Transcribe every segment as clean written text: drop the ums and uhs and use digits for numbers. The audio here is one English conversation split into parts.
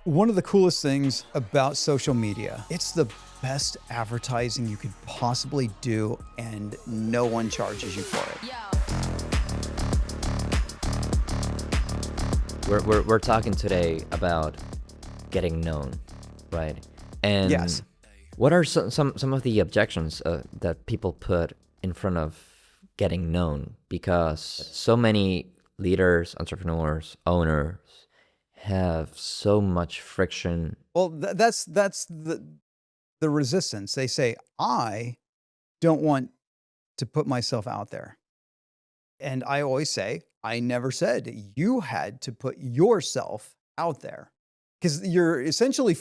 One of the coolest things about social media, it's the best advertising you could possibly do, and no one charges you for it. We're talking today about getting known, right? And Yes. what are some of the objections that people put in front of getting known? Because so many leaders, entrepreneurs, owners have so much friction. Well, that's the resistance. They say, I don't want to put myself out there. And I always say, I never said you had to put yourself out there. Because you're essentially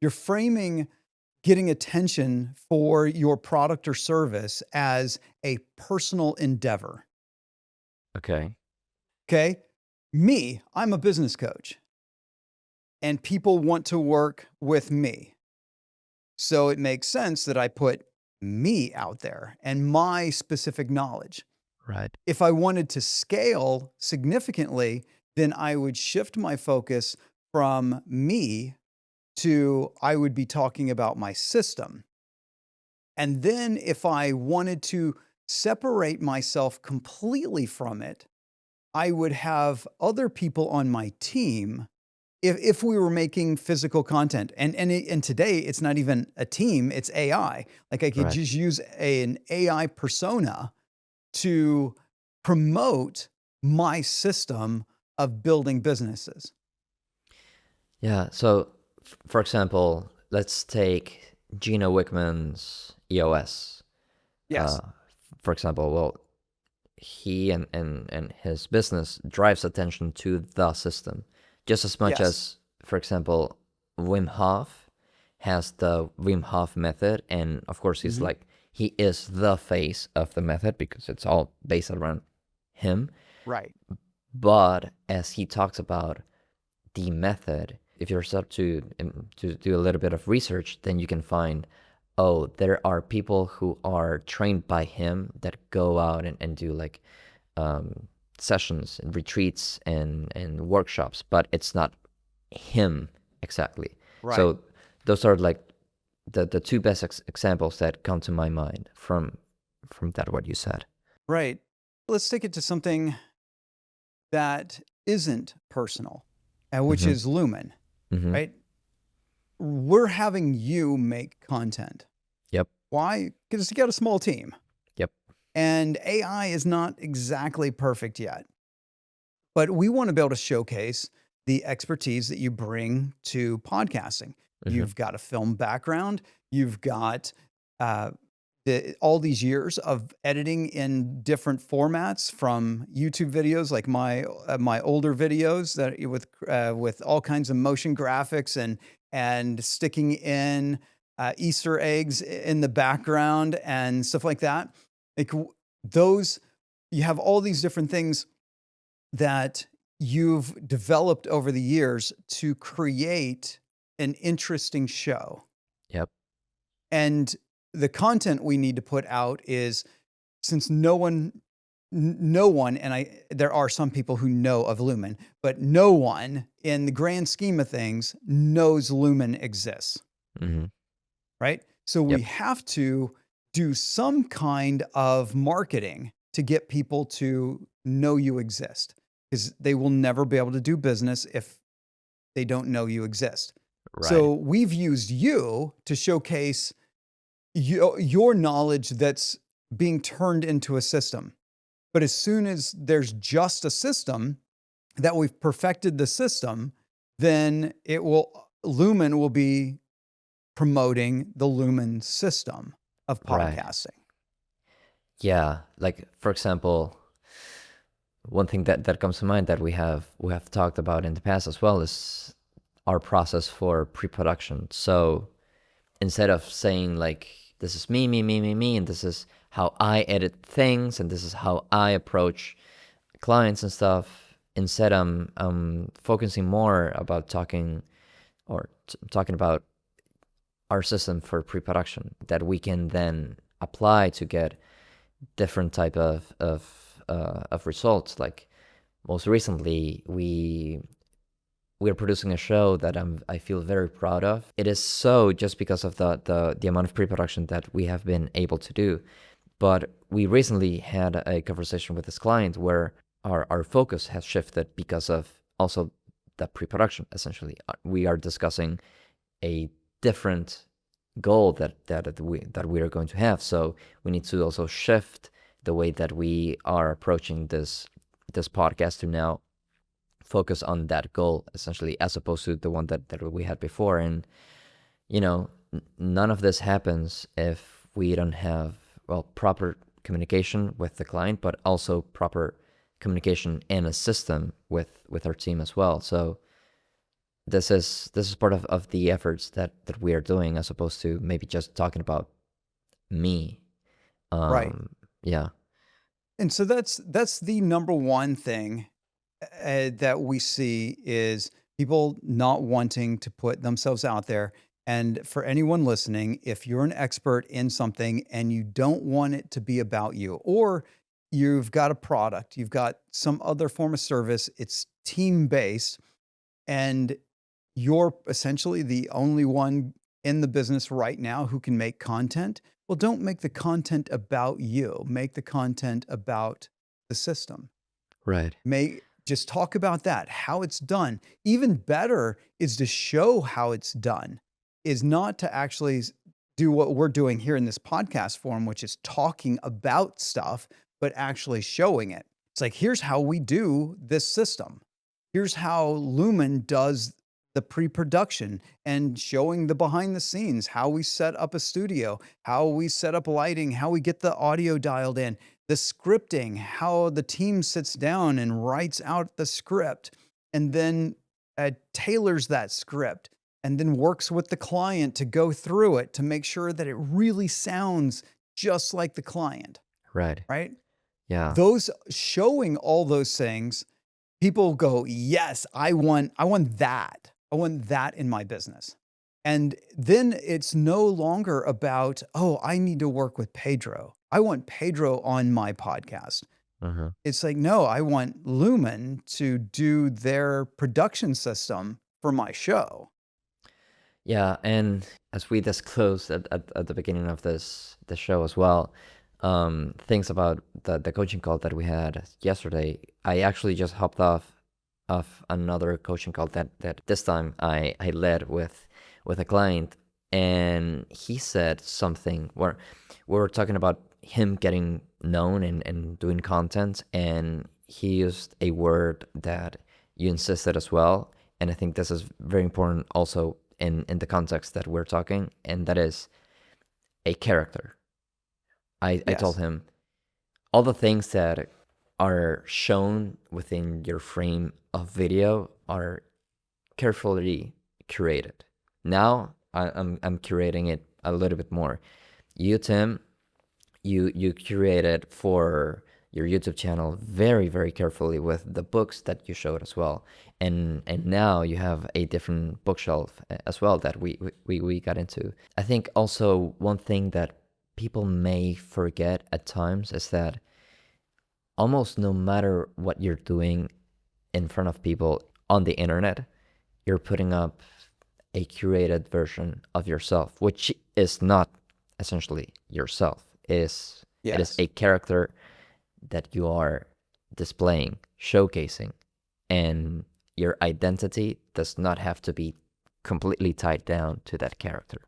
you're framing getting attention for your product or service as a personal endeavor. Okay. Okay. Me, I'm a business coach, and people want to work with me. So it makes sense that I put me out there and my specific knowledge. Right. If I wanted to scale significantly, then I would shift my focus from me to I would be talking about my system. And then if I wanted to separate myself completely from it, I would have other people on my team if we were making physical content. And today it's not even a team, it's AI. Like I could Right. just use an AI persona to promote my system of building businesses. Yeah. So, for example, let's take Gino Wickman's EOS. Yes. For example, well, he and his business drives attention to the system just as much Yes. as, for example, Wim Hof has the Wim Hof method, and of course he's Mhm. he is the face of the method because it's all based around him. Right. But as he talks about the method, if you're up to do a little bit of research, then you can find, oh, there are people who are trained by him that go out and do like sessions and retreats and workshops, but it's not him exactly. Right. So those are like the two best examples that come to my mind from that what you said. Right. Let's take it to something that isn't personal, which Mm-hmm. is Lumen, Mm-hmm. right? We're having you make content. Yep. Why? Because you got a small team. Yep. And AI is not exactly perfect yet. But we want to be able to showcase the expertise that you bring to podcasting. Mm-hmm. You've got a film background. You've got all these years of editing in different formats, from YouTube videos like my older videos that with all kinds of motion graphics and sticking in Easter eggs in the background and stuff like that. Like those, you have all these different things that you've developed over the years to create an interesting show. Yep. And the content we need to put out is, since no one, and there are some people who know of Lumen, but no one in the grand scheme of things knows Lumen exists. Mm-hmm. Right? So we Yep. have to do some kind of marketing to get people to know you exist, because they will never be able to do business if they don't know you exist. Right. So we've used you to showcase your knowledge that's being turned into a system. But as soon as there's just a system, that we've perfected the system, then Lumen will be promoting the Lumen system of Right. podcasting. Yeah, like for example, one thing that comes to mind that we have talked about in the past as well is our process for pre-production. So instead of saying like, this is me, and this is how I edit things, and this is how I approach clients and stuff, instead I'm focusing more about talking about our system for pre-production that we can then apply to get different type of results. Like most recently, we we're producing a show that I feel very proud of. It is so just because of the amount of pre-production that we have been able to do. But we recently had a conversation with this client where our focus has shifted because of also the pre-production. Essentially, we are discussing a different goal that we are going to have. So we need to also shift the way that we are approaching this podcast to now focus on that goal, essentially, as opposed to the one that we had before. And none of this happens if we don't have, well, proper communication with the client, but also proper communication and a system with our team as well. So this is part of the efforts that we are doing, as opposed to maybe just talking about me. Right. Yeah. And so that's the number one thing that we see is people not wanting to put themselves out there. And for anyone listening, if you're an expert in something and you don't want it to be about you, or you've got a product, you've got some other form of service, it's team based, and you're essentially the only one in the business right now who can make content, well, don't make the content about you. Make the content about the system. Right. Just talk about that, how it's done. Even better is to show how it's done, is not to actually do what we're doing here in this podcast form, which is talking about stuff, but actually showing it. It's like, here's how we do this system. Here's how Lumen does the pre-production, and showing the behind the scenes, how we set up a studio, how we set up lighting, how we get the audio dialed in, the scripting, how the team sits down and writes out the script and then tailors that script and then works with the client to go through it to make sure that it really sounds just like the client, Right. right? Yeah. Those showing all those things, people go, yes, I want that. I want that in my business. And then it's no longer about, oh, I need to work with Pedro. I want Pedro on my podcast. Uh-huh. It's like, no, I want Lumen to do their production system for my show. Yeah, and as we disclosed at the beginning of the show as well, things about the coaching call that we had yesterday, I actually just hopped off another coaching call that this time I led with a client, and he said something where we were talking about him getting known and doing content, and he used a word that you insisted as well, and I think this is very important also in the context that we're talking, and that is a character. I told Yes. him all the things that are shown within your frame of video are carefully curated. Now I'm curating it a little bit more. You, Tim, you curated for your YouTube channel very, very carefully with the books that you showed as well. And now you have a different bookshelf as well that we got into. I think also one thing that people may forget at times is that almost no matter what you're doing in front of people on the internet, you're putting up a curated version of yourself, which is not essentially yourself. It is Yes. a character that you are displaying, showcasing, and your identity does not have to be completely tied down to that character.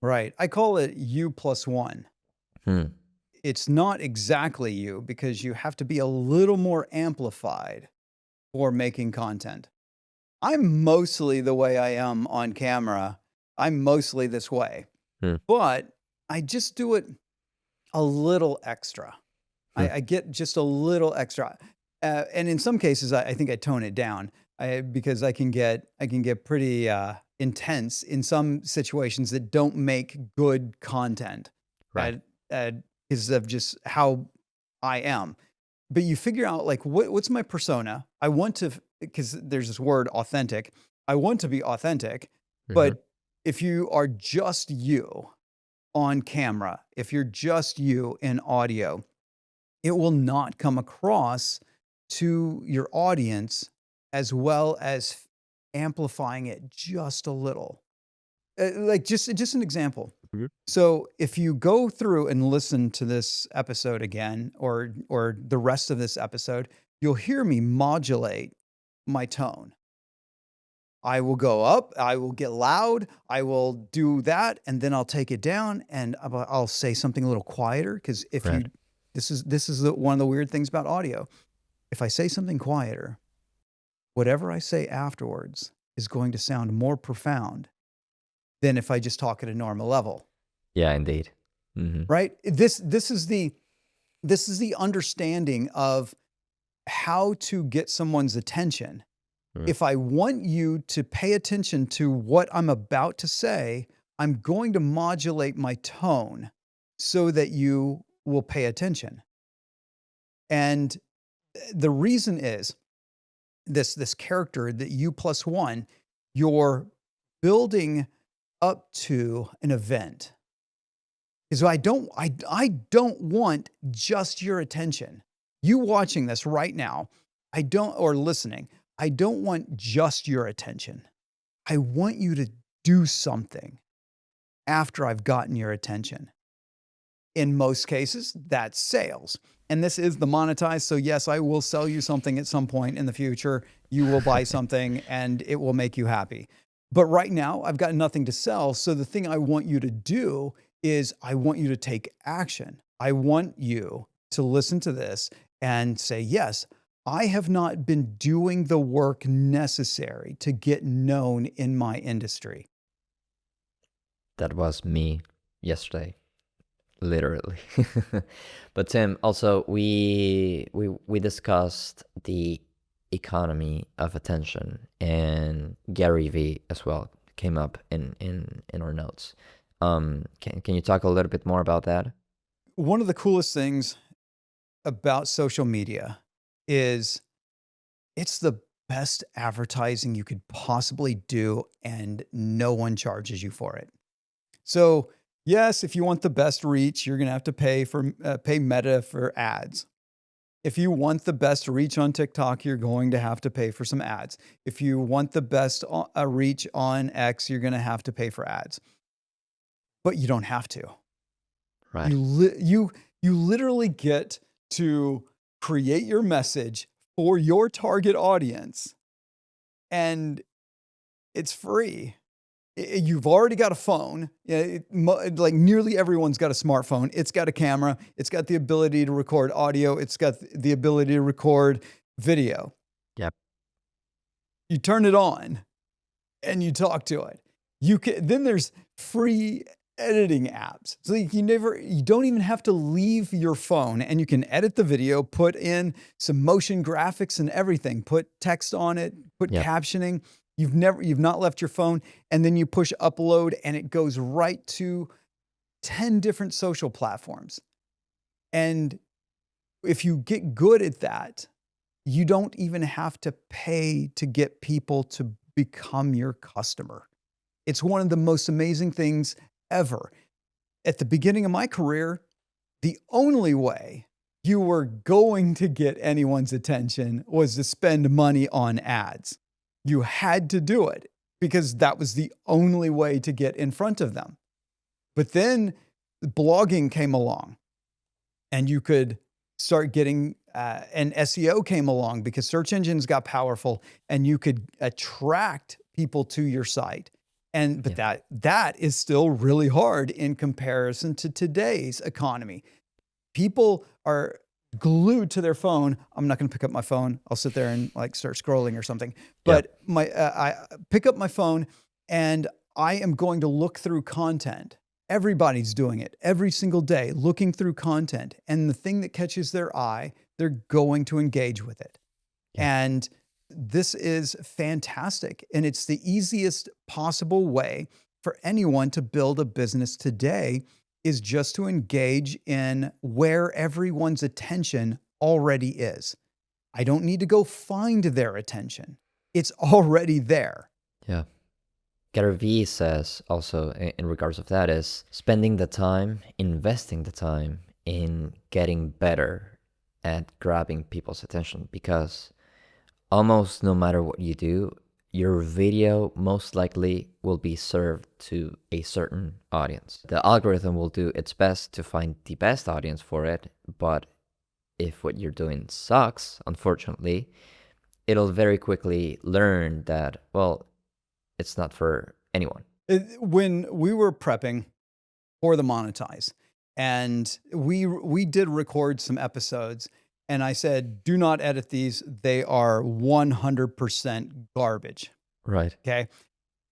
Right. I call it you plus one. Hmm. It's not exactly you because you have to be a little more amplified for making content. I'm mostly the way I am on camera. I'm mostly this way, Hmm. but I just do it a little extra. Hmm. I get just a little extra, and in some cases, I think I tone it down because I can get pretty intense in some situations that don't make good content, Right. because of just how I am. But you figure out like what's my persona. I want to, because there's this word authentic. I want to be authentic, Mm-hmm. but if you are just you on camera, if you're just you in audio, it will not come across to your audience as well as amplifying it just a little. Like just an example. Mhm. So if you go through and listen to this episode again, or the rest of this episode, you'll hear me modulate my tone. I will go up, I will get loud, I will do that, and then I'll take it down, and I'll say something a little quieter. Because if Right. you, this is one of the weird things about audio. If I say something quieter, whatever I say afterwards is going to sound more profound than if I just talk at a normal level, Yeah, indeed. Hmm. right? This is the understanding of how to get someone's attention. If I want you to pay attention to what I'm about to say, I'm going to modulate my tone so that you will pay attention. And the reason is this character that you plus one, you're building up to an event. So I don't want just your attention. You watching this right now, or listening, I don't want just your attention. I want you to do something after I've gotten your attention. In most cases, that's sales. And this is the Monetize. So yes, I will sell you something at some point in the future. You will buy something and it will make you happy. But right now, I've got nothing to sell. So the thing I want you to do is I want you to take action. I want you to listen to this and say, yes, I have not been doing the work necessary to get known in my industry. That was me yesterday, literally. But Tim, also we discussed the economy of attention, and Gary V as well came up in our notes. Can you talk a little bit more about that? One of the coolest things about social media is it's the best advertising you could possibly do, and no one charges you for it. So, yes, if you want the best reach, you're going to have to pay Meta for ads. If you want the best reach on TikTok, you're going to have to pay for some ads. If you want the best reach on X, you're going to have to pay for ads. But you don't have to. Right. You literally get to create your message for your target audience, and it's free. You've already got a phone. Like nearly everyone's got a smartphone. It's got a camera. It's got the ability to record audio. It's got the ability to record video. Yep. You turn it on and you talk to it. Then there's free editing apps. So you don't even have to leave your phone, and you can edit the video, put in some motion graphics and everything, put text on it, put Yep. captioning. You've not left your phone, and then you push upload and it goes right to 10 different social platforms. And if you get good at that, you don't even have to pay to get people to become your customer. It's one of the most amazing things ever. At the beginning of my career, the only way you were going to get anyone's attention was to spend money on ads. You had to do it because that was the only way to get in front of them. But then blogging came along, and you could start getting, and SEO came along because search engines got powerful, and you could attract people to your site. But that is still really hard in comparison to today's economy. People are glued to their phone. I'm not going to pick up my phone. I'll sit there and like start scrolling or something. But I pick up my phone and I am going to look through content. Everybody's doing it every single day, looking through content. And the thing that catches their eye, they're going to engage with it. Yeah. And this is fantastic. And it's the easiest possible way for anyone to build a business today is just to engage in where everyone's attention already is. I don't need to go find their attention. It's already there. Yeah. Gary V says also in regards of that is spending the time, investing the time in getting better at grabbing people's attention, because almost no matter what you do, your video most likely will be served to a certain audience. The algorithm will do its best to find the best audience for it, but if what you're doing sucks, unfortunately, it'll very quickly learn that, well, it's not for anyone. When we were prepping for the Monetize, and we did record some episodes, and I said, "Do not edit these. They are 100% garbage." Right. Okay?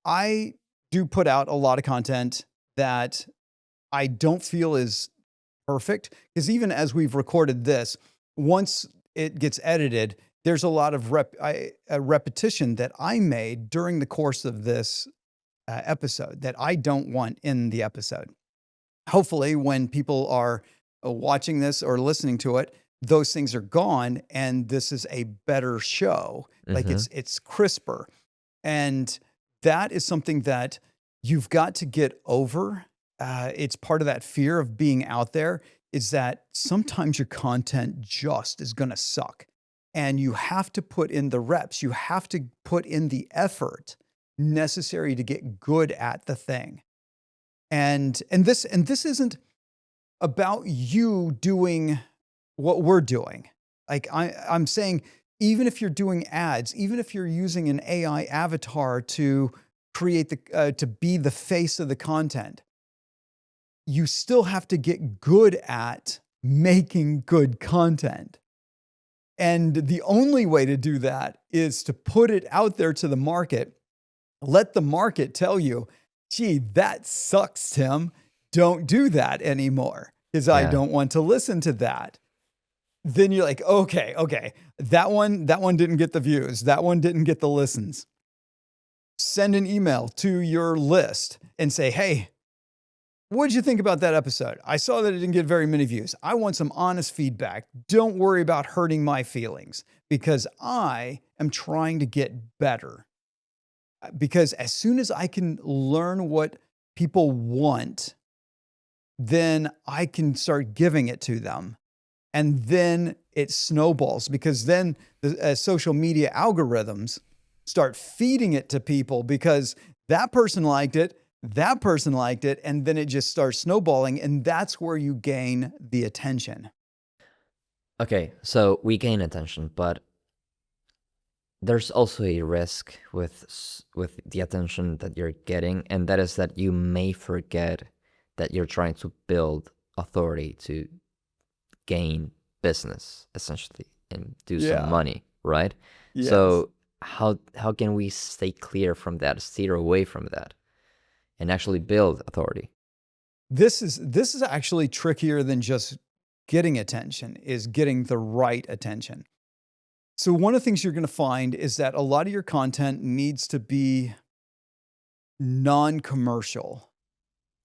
I do put out a lot of content that I don't feel is perfect, because even as we've recorded this, once it gets edited, there's a lot of repetition that I made during the course of this episode that I don't want in the episode. Hopefully, when people are watching this or listening to it, those things are gone, and this is a better show. Like Mm-hmm. it's crisper, and that is something that you've got to get over. It's part of that fear of being out there, is that sometimes your content just is going to suck, and you have to put in the reps. You have to put in the effort necessary to get good at the thing. And this isn't about you doing what we're doing. Like I'm saying, even if you're doing ads, even if you're using an AI avatar to create to be the face of the content, you still have to get good at making good content. And the only way to do that is to put it out there to the market. Let the market tell you, "Gee, that sucks, Tim. Don't do that anymore, because I Yeah. don't want to listen to that." Then you're like, okay, that one didn't get the views. That one didn't get the listens. Send an email to your list and say, "Hey, what did you think about that episode? I saw that it didn't get very many views. I want some honest feedback. Don't worry about hurting my feelings, because I am trying to get better." Because as soon as I can learn what people want, then I can start giving it to them. And then it snowballs, because then the social media algorithms start feeding it to people, because that person liked it, and then it just starts snowballing. And that's where you gain the attention. Okay, so we gain attention, but there's also a risk with the attention that you're getting, and that is that you may forget that you're trying to build authority to gain business, essentially, and do some Yeah. money, right? Yes. So how can we stay clear from that, steer away from that, and actually build authority? This is actually trickier than just getting attention, is getting the right attention. So one of the things you're going to find is that a lot of your content needs to be non-commercial,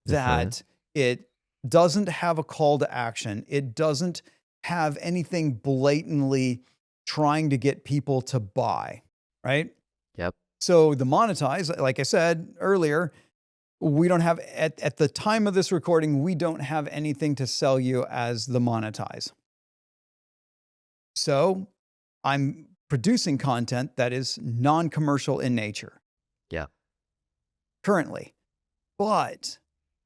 Mm-hmm. that it doesn't have a call to action. It doesn't have anything blatantly trying to get people to buy, right? Yep. So the Monetize, like I said earlier, we don't have at the time of this recording, we don't have anything to sell you as the Monetize. So I'm producing content that is non-commercial in nature Yeah. currently, but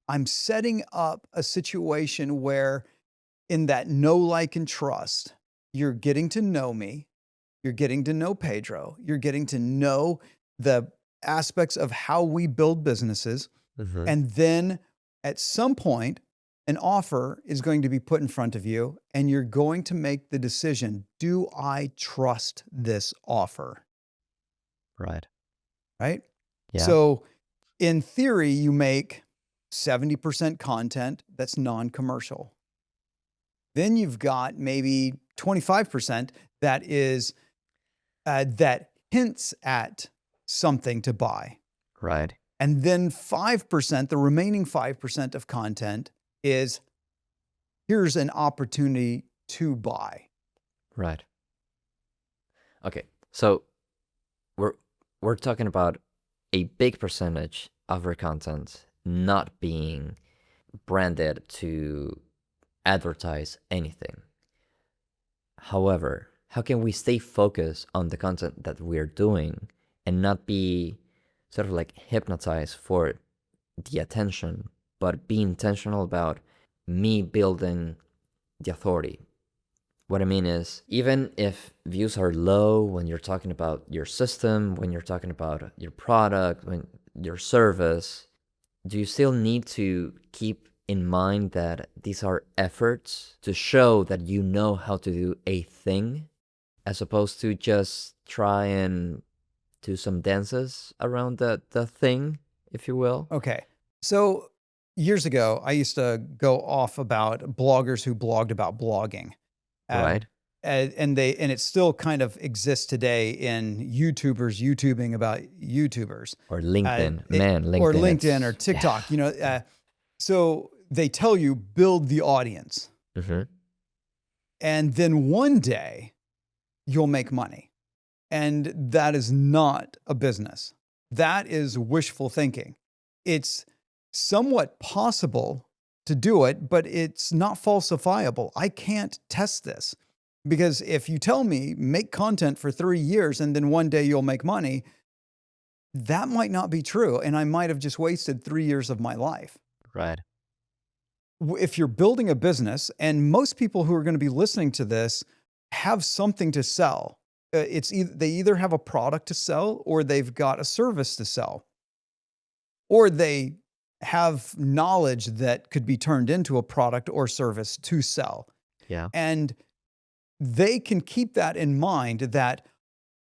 I'm setting up a situation where, in that know, like, and trust, you're getting to know me, you're getting to know Pedro, you're getting to know the aspects of how we build businesses. Mm-hmm. And then at some point, an offer is going to be put in front of you, and you're going to make the decision: do I trust this offer? Right. Right? Yeah. So, in theory, you make 70% content that's non commercial. Then you've got maybe 25% that is that hints at something to buy. Right. And then 5%, the remaining 5% of content is, here's an opportunity to buy. Right. Okay. So we're we're talking about a big percentage of our content not being branded to advertise anything. However, how can we stay focused on the content that we're doing and not be sort of like hypnotized for the attention, but be intentional about me building the authority. What I mean is, even if views are low when you're talking about your system, when you're talking about your product, when your service, do you still need to keep in mind that these are efforts to show that you know how to do a thing, as opposed to just try and do some dances around the thing, if you will? Okay. So years ago, I used to go off about bloggers who blogged about blogging. Uh, Right? and it still kind of exists today in YouTubers YouTubing about YouTubers, Or LinkedIn. it, Man, or LinkedIn, LinkedIn or it's, yeah. TikTok. So they tell you build the audience, Hmm. and then one day you'll make money, and that is not a business. That is wishful thinking. It's somewhat possible to do it, but it's not falsifiable. I can't test this because if you tell me make content for 3 years and then one day you'll make money, that might not be true. And I might have just wasted 3 years of my life. Right. If you're building a business, and most people who are going to be listening to this have something to sell, they either have a product to sell or they've got a service to sell, or they have knowledge that could be turned into a product or service to sell. Yeah. And they can keep that in mind that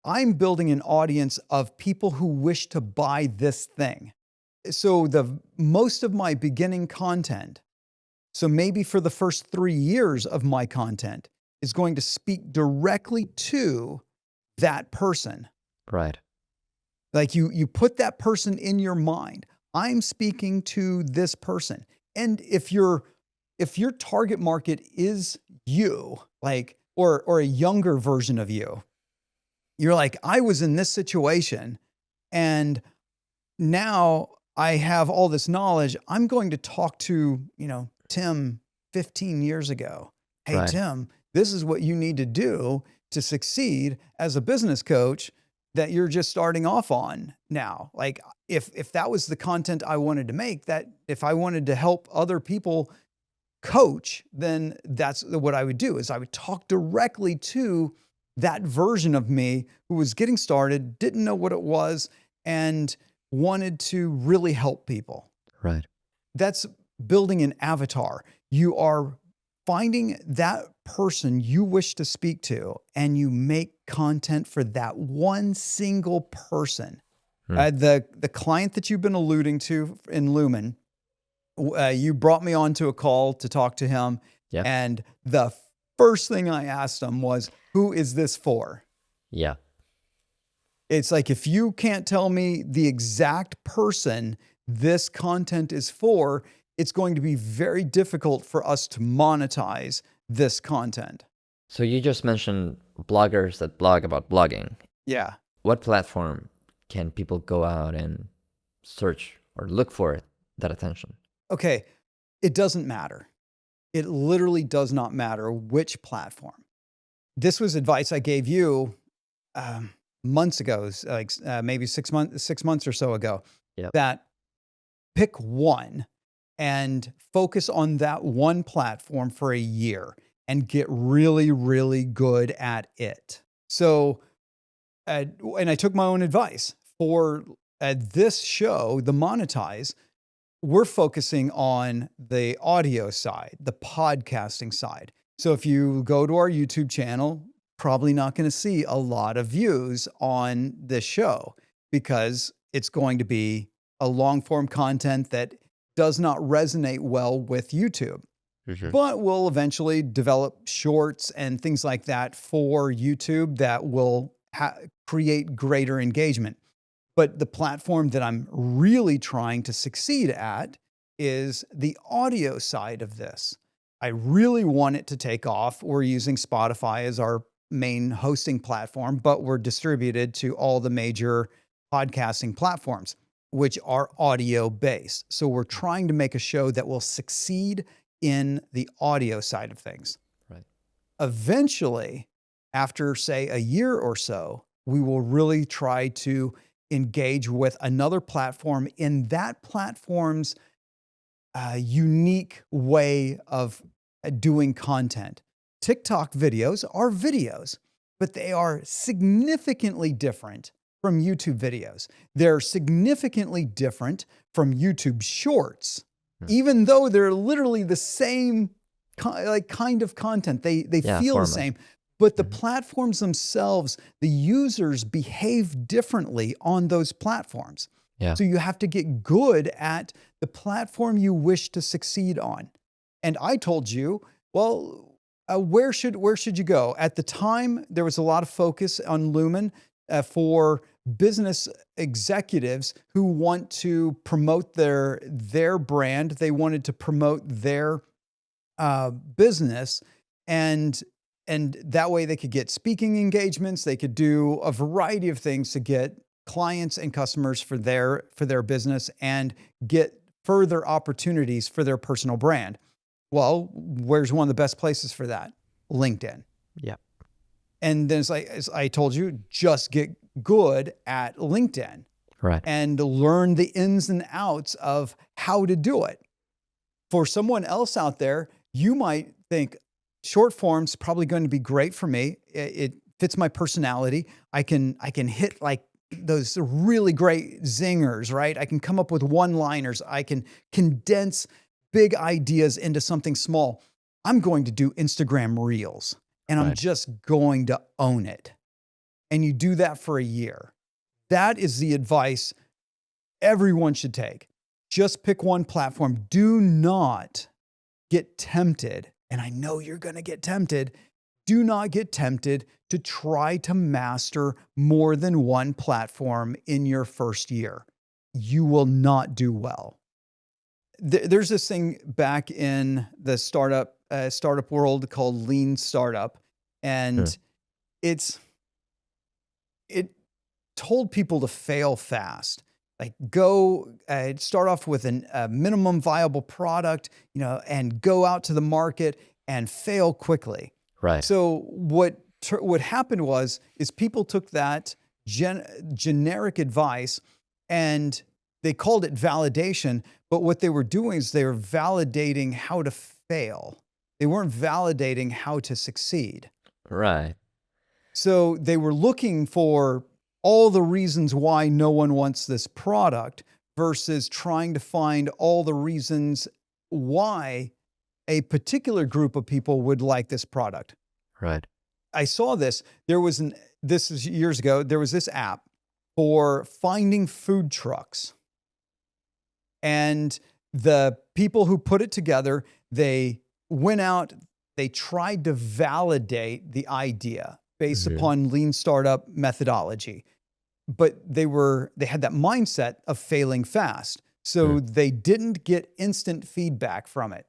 I'm building an audience of people who wish to buy this thing. So the most of my beginning content, so maybe for the first 3 years of my content, is going to speak directly to that person. Right. Like you put that person in your mind. I'm speaking to this person. And if your target market is you, like, or a younger version of you, you're like, I was in this situation and now I have all this knowledge. I'm going to talk to, Tim 15 years ago. Hey, Right. Tim, this is what you need to do to succeed as a business coach that you're just starting off on now. Like if that was the content I wanted to make, that if I wanted to help other people coach, then that's what I would do is I would talk directly to that version of me who was getting started, didn't know what it was, and wanted to really help people. Right. That's building an avatar. You are finding that person you wish to speak to, and you make content for that one single person. Hmm. The client that you've been alluding to in Lumen, you brought me onto a call to talk to him, Yeah. and the first thing I asked him was, "Who is this for?" Yeah. It's like, if you can't tell me the exact person this content is for, it's going to be very difficult for us to monetize this content. So you just mentioned bloggers that blog about blogging. Yeah. What platform can people go out and search or look for that attention? Okay. It doesn't matter. It literally does not matter which platform. This was advice I gave you months ago, like maybe 6 months or so ago, Yep. that pick one and focus on that one platform for a year and get really, really good at it. So, and I took my own advice for this show, the Monetize. We're focusing on the audio side, the podcasting side. So if you go to our YouTube channel, probably not going to see a lot of views on this show because it's going to be a long form content that does not resonate well with YouTube. Mhm. But we'll eventually develop shorts and things like that for YouTube that will create greater engagement. But the platform that I'm really trying to succeed at is the audio side of this. I really want it to take off. We're using Spotify as our main hosting platform, but we're distributed to all the major podcasting platforms, which are audio based. So we're trying to make a show that will succeed in the audio side of things. Right. Eventually, after say a year or so, we will really try to engage with another platform in that platform's unique way of doing content. TikTok videos are videos, but they are significantly different from YouTube videos. They're significantly different from YouTube Shorts, even though they're literally the same kind of content. They Yeah, feel the format. same, but the platforms themselves, the users behave differently on those platforms. Yeah. So you have to get good at the platform you wish to succeed on. And I told you, well, where should you go? At the time, there was a lot of focus on Lumen for business executives who want to promote their brand. They wanted to promote their business, and that way they could get speaking engagements. They could do a variety of things to get clients and customers for their business and get further opportunities for their personal brand. Well, where's one of the best places for that? LinkedIn. Yeah. And then as I told you, just get good at LinkedIn Right. and learn the ins and outs of how to do it. For someone else out there, you might think short form's probably going to be great for me. It fits my personality. I can hit like those really great zingers, right? I can come up with one-liners. I can condense big ideas into something small. I'm going to do Instagram Reels, and I'm Right. just going to own it. And you do that for a year. That is the advice everyone should take. Just pick one platform. Do not get tempted, and I know you're going to get tempted. Do not get tempted to try to master more than one platform in your first year. You will not do well. There's this thing back in the startup world called lean startup, and it told people to fail fast. Like go start off with a minimum viable product, and go out to the market and fail quickly. Right. So what happened is people took that generic advice and they called it validation, but what they were doing is they were validating how to fail. They weren't validating how to succeed. Right. So they were looking for all the reasons why no one wants this product versus trying to find all the reasons why a particular group of people would like this product. Right. I saw this. This is years ago. There was this app for finding food trucks. And the people who put it together, they went out, they tried to validate the idea based upon lean startup methodology. But they had that mindset of failing fast. So they didn't get instant feedback from it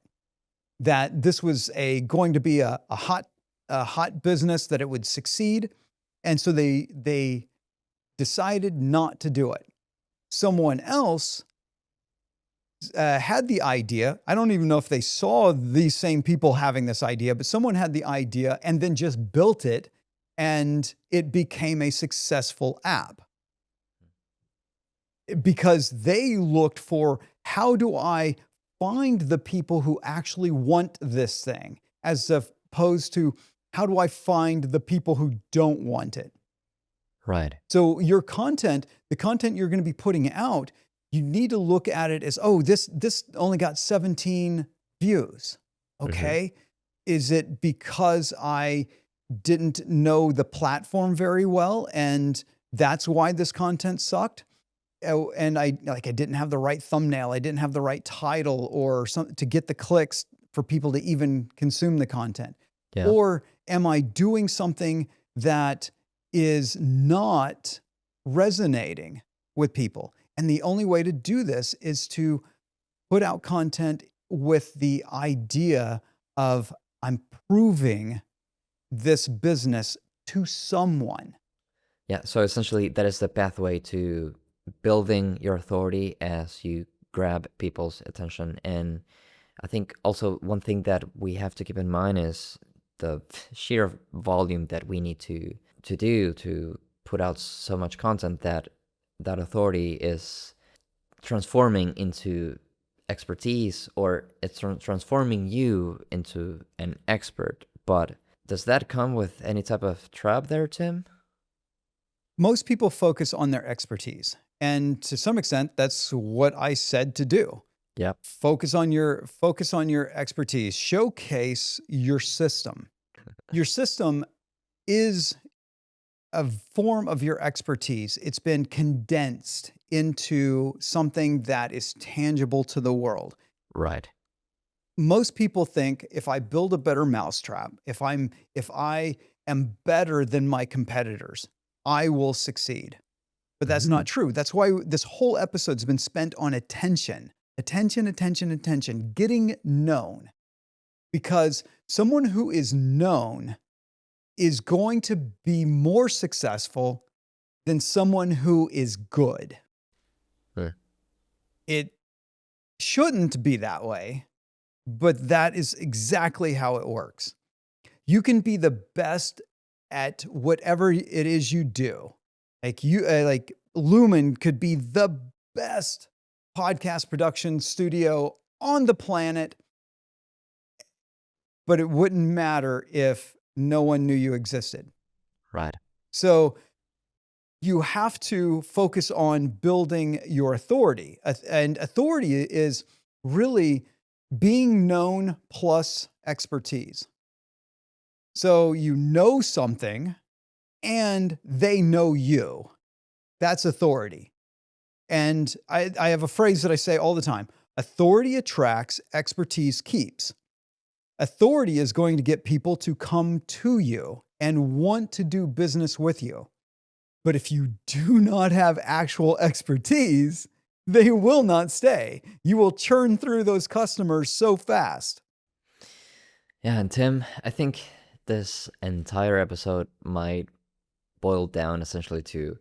that this was going to be a hot business, that it would succeed. And so they decided not to do it. Someone else had the idea. I don't even know if they saw these same people having this idea, but someone had the idea and then just built it, and it became a successful app. Because they looked for, how do I find the people who actually want this thing, as opposed to how do I find the people who don't want it? Right. So your content, the content you're going to be putting out, you need to look at it as, oh, this only got 17 views. Okay. Is it because I didn't know the platform very well and that's why this content sucked? And I didn't have the right thumbnail, I didn't have the right title or something to get the clicks for people to even consume the content. Yeah. Or am I doing something that is not resonating with people? And the only way to do this is to put out content with the idea of, I'm proving this business to someone. Yeah. So essentially, that is the pathway to building your authority as you grab people's attention. And I think also one thing that we have to keep in mind is the sheer volume that we need to do to put out so much content, that that authority is transforming into expertise, or it's transforming you into an expert. But does that come with any type of trap there, Tim? Most people focus on their expertise. And to some extent, that's what I said to do. Yep. Focus on your expertise. Showcase your system. Your system is a form of your expertise. It's been condensed into something that is tangible to the world. Right. Most people think if I build a better mousetrap, if I am better than my competitors, I will succeed. But that's not true. That's why this whole episode's been spent on attention. Attention, attention, attention, getting known. Because someone who is known is going to be more successful than someone who is good. Right. It shouldn't be that way, but that is exactly how it works. You can be the best at whatever it is you do. Like Lumen could be the best podcast production studio on the planet, but it wouldn't matter if no one knew you existed. Right. So you have to focus on building your authority. And authority is really being known plus expertise. So you know something and they know you. That's authority. And I have a phrase that I say all the time: authority attracts, expertise keeps. Authority is going to get people to come to you and want to do business with you. But if you do not have actual expertise, they will not stay. You will churn through those customers so fast. Yeah, and Tim, I think this entire episode might boil down essentially to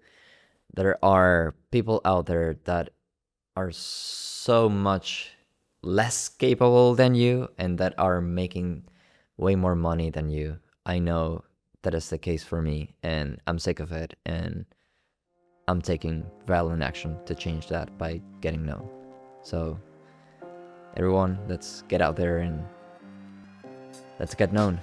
there are people out there that are so much less capable than you and that are making way more money than you. I know that is the case for me, and I'm sick of it, and I'm taking violent action to change that by getting known. So everyone, let's get out there and let's get known.